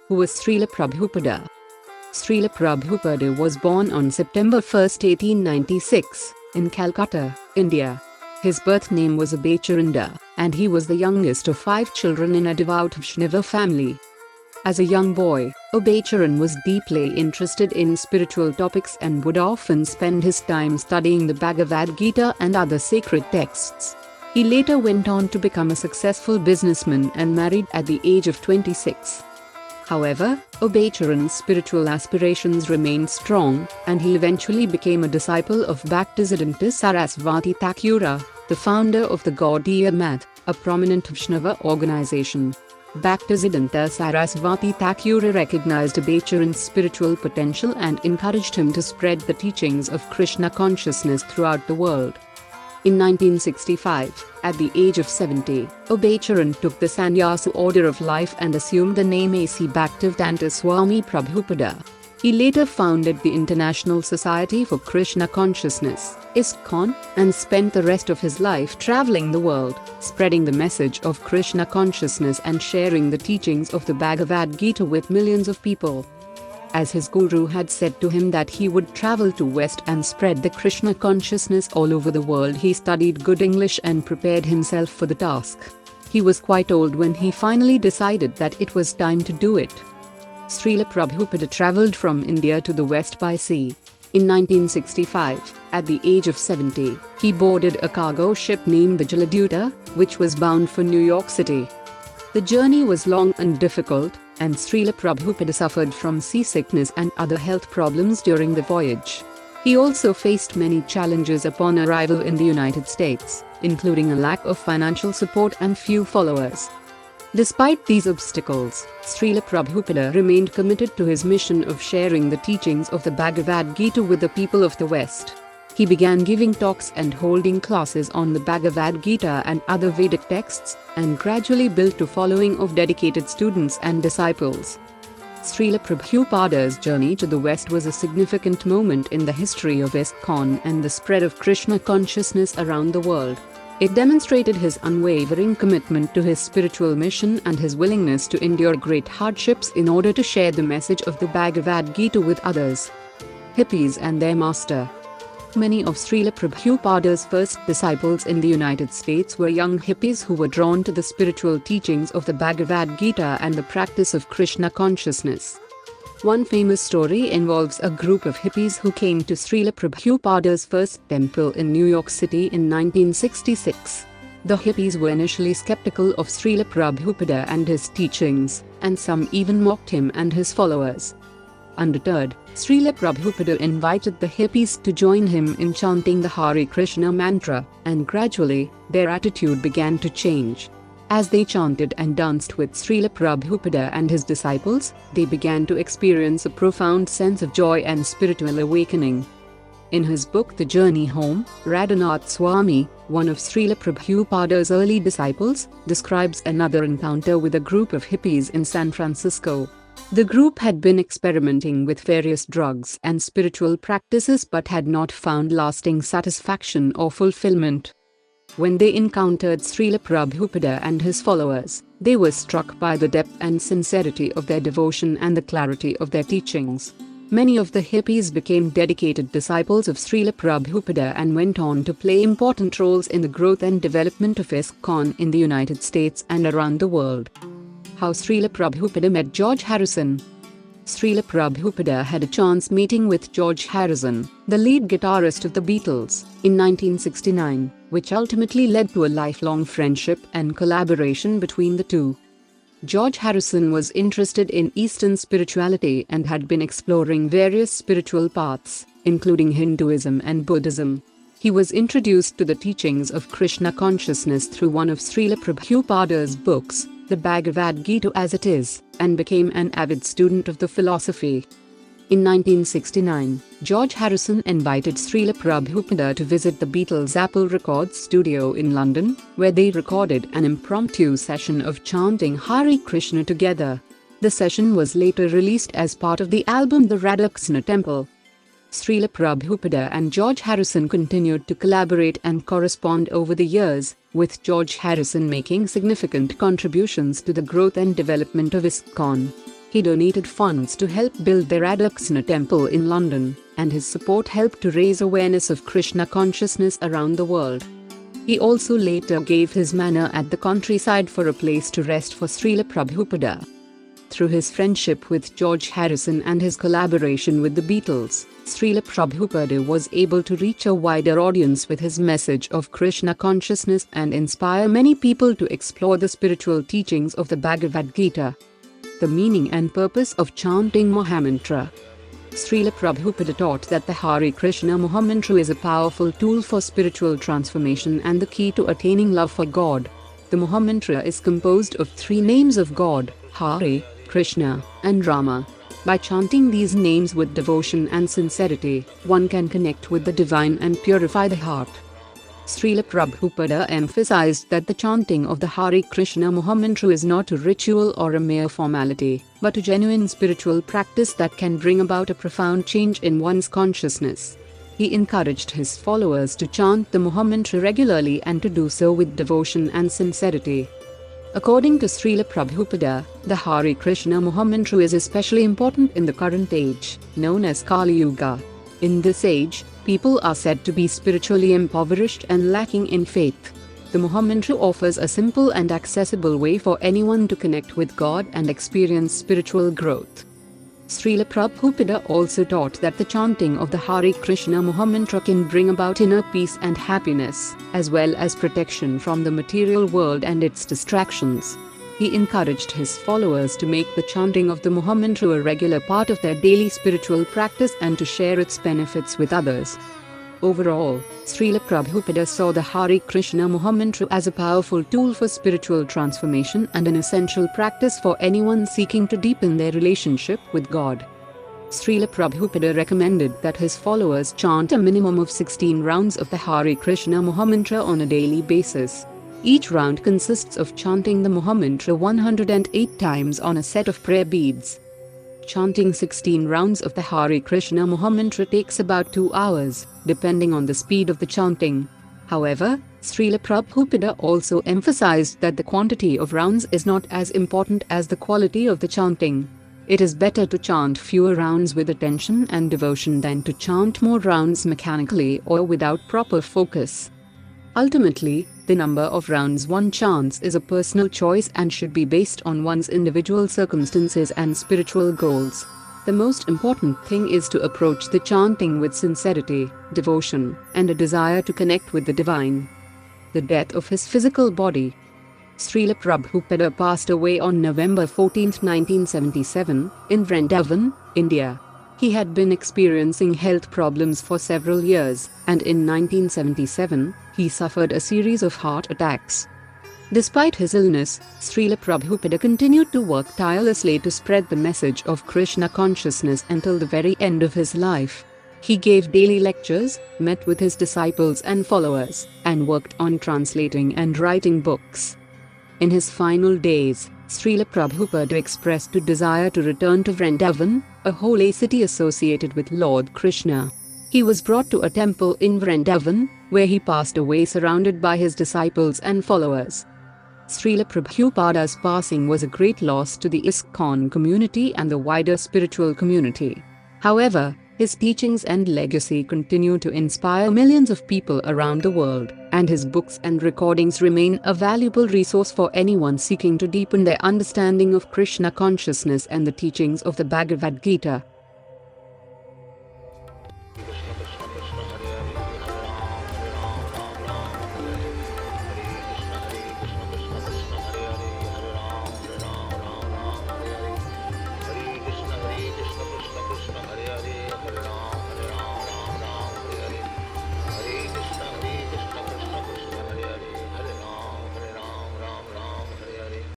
who was Srila Prabhupada. Srila Prabhupada was born on September 1, 1896, in Calcutta, India. His birth name was Abhay Charan, and he was the youngest of 5 children in a devout Vaishnava family. As a young boy, Abhay Charan was deeply interested in spiritual topics and would often spend his time studying the Bhagavad Gita and other sacred texts. He later went on to become a successful businessman and married at the age of 26. However, Abhay Charan's spiritual aspirations remained strong, and he eventually became a disciple of Bhaktisiddhanta Sarasvati Thakura, the founder of the Gaudiya Math, a prominent Vaishnava organization. Bhaktisiddhanta Sarasvati Thakura recognized Abhay Charan's spiritual potential and encouraged him to spread the teachings of Krishna consciousness throughout the world. In 1965, at the age of 70, Abhay Charan took the sannyasa order of life and assumed the name A.C. Bhaktivedanta Swami Prabhupada. He later founded the International Society for Krishna Consciousness, ISKCON, and spent the rest of his life traveling the world, spreading the message of Krishna consciousness and sharing the teachings of the Bhagavad Gita with millions of people. As his guru had said to him that he would travel to West and spread the Krishna consciousness all over the world, he studied good English and prepared himself for the task. He was quite old when he finally decided that it was time to do it. Srila Prabhupada traveled from India to the West by sea. In 1965, at the age of 70, he boarded a cargo ship named the Jaladuta, which was bound for New York City. The journey was long and difficult, and Srila Prabhupada suffered from seasickness and other health problems during the voyage. He also faced many challenges upon arrival in the United States, including a lack of financial support and few followers. Despite these obstacles, Srila Prabhupada remained committed to his mission of sharing the teachings of the Bhagavad Gita with the people of the West. He began giving talks and holding classes on the Bhagavad Gita and other Vedic texts, and gradually built a following of dedicated students and disciples. Srila Prabhupada's journey to the West was a significant moment in the history of ISKCON and the spread of Krishna consciousness around the world. It demonstrated his unwavering commitment to his spiritual mission and his willingness to endure great hardships in order to share the message of the Bhagavad Gita with others. Hippies and their master. Many of Srila Prabhupada's first disciples in the United States were young hippies who were drawn to the spiritual teachings of the Bhagavad Gita and the practice of Krishna consciousness. One famous story involves a group of hippies who came to Srila Prabhupada's first temple in New York City in 1966. The hippies were initially skeptical of Srila Prabhupada and his teachings, and some even mocked him and his followers. Undeterred, Srila Prabhupada invited the hippies to join him in chanting the Hare Krishna mantra, and gradually, their attitude began to change. As they chanted and danced with Srila Prabhupada and his disciples, they began to experience a profound sense of joy and spiritual awakening. In his book The Journey Home, Radhanath Swami, one of Srila Prabhupada's early disciples, describes another encounter with a group of hippies in San Francisco. The group had been experimenting with various drugs and spiritual practices but had not found lasting satisfaction or fulfillment. When they encountered Srila Prabhupada and his followers, they were struck by the depth and sincerity of their devotion and the clarity of their teachings. Many of the hippies became dedicated disciples of Srila Prabhupada and went on to play important roles in the growth and development of ISKCON in the United States and around the world. How Srila Prabhupada met George Harrison. Srila Prabhupada had a chance meeting with George Harrison, the lead guitarist of the Beatles, in 1969, which ultimately led to a lifelong friendship and collaboration between the two. George Harrison was interested in Eastern spirituality and had been exploring various spiritual paths, including Hinduism and Buddhism. He was introduced to the teachings of Krishna consciousness through one of Srila Prabhupada's books, the Bhagavad Gita as it is, and became an avid student of the philosophy. In 1969, George Harrison invited Srila Prabhupada to visit the Beatles' Apple Records studio in London, where they recorded an impromptu session of chanting Hare Krishna together. The session was later released as part of the album The Radhakrishna Temple. Srila Prabhupada and George Harrison continued to collaborate and correspond over the years, with George Harrison making significant contributions to the growth and development of ISKCON. He donated funds to help build the Radhakrishna temple in London, and his support helped to raise awareness of Krishna consciousness around the world. He also later gave his manor at the countryside for a place to rest for Srila Prabhupada. Through his friendship with George Harrison and his collaboration with the Beatles, Srila Prabhupada was able to reach a wider audience with his message of Krishna consciousness and inspire many people to explore the spiritual teachings of the Bhagavad Gita. The meaning and purpose of chanting Mahamantra. Srila Prabhupada taught that the Hare Krishna Mahamantra is a powerful tool for spiritual transformation and the key to attaining love for God. The Mahamantra is composed of 3 names of God, Hare, Krishna, and Rama. By chanting these names with devotion and sincerity, one can connect with the divine and purify the heart. Srila Prabhupada emphasized that the chanting of the Hare Krishna Mahamantra is not a ritual or a mere formality, but a genuine spiritual practice that can bring about a profound change in one's consciousness. He encouraged his followers to chant the Mahamantra regularly and to do so with devotion and sincerity. According to Srila Prabhupada, the Hare Krishna Mahamantra is especially important in the current age, known as Kali Yuga. In this age, people are said to be spiritually impoverished and lacking in faith. The Mahamantra offers a simple and accessible way for anyone to connect with God and experience spiritual growth. Srila Prabhupada also taught that the chanting of the Hare Krishna Mahamantra can bring about inner peace and happiness, as well as protection from the material world and its distractions. He encouraged his followers to make the chanting of the Mahamantra a regular part of their daily spiritual practice and to share its benefits with others. Overall, Srila Prabhupada saw the Hare Krishna Mahamantra as a powerful tool for spiritual transformation and an essential practice for anyone seeking to deepen their relationship with God. Srila Prabhupada recommended that his followers chant a minimum of 16 rounds of the Hare Krishna Mahamantra on a daily basis. Each round consists of chanting the Mahamantra 108 times on a set of prayer beads. Chanting 16 rounds of the Hare Krishna Mahamantra takes about 2 hours, depending on the speed of the chanting. However, Srila Prabhupada also emphasized that the quantity of rounds is not as important as the quality of the chanting. It is better to chant fewer rounds with attention and devotion than to chant more rounds mechanically or without proper focus. Ultimately, the number of rounds one chants is a personal choice and should be based on one's individual circumstances and spiritual goals. The most important thing is to approach the chanting with sincerity, devotion, and a desire to connect with the divine. The death of his physical body. Srila Prabhupada passed away on November 14, 1977, in Vrindavan, India. He had been experiencing health problems for several years, and in 1977, he suffered a series of heart attacks. Despite his illness, Srila Prabhupada continued to work tirelessly to spread the message of Krishna consciousness until the very end of his life. He gave daily lectures, met with his disciples and followers, and worked on translating and writing books. In his final days, Srila Prabhupada expressed a desire to return to Vrindavan, a holy city associated with Lord Krishna. He was brought to a temple in Vrindavan, where he passed away surrounded by his disciples and followers. Srila Prabhupada's passing was a great loss to the ISKCON community and the wider spiritual community. However, his teachings and legacy continue to inspire millions of people around the world, and his books and recordings remain a valuable resource for anyone seeking to deepen their understanding of Krishna consciousness and the teachings of the Bhagavad Gita.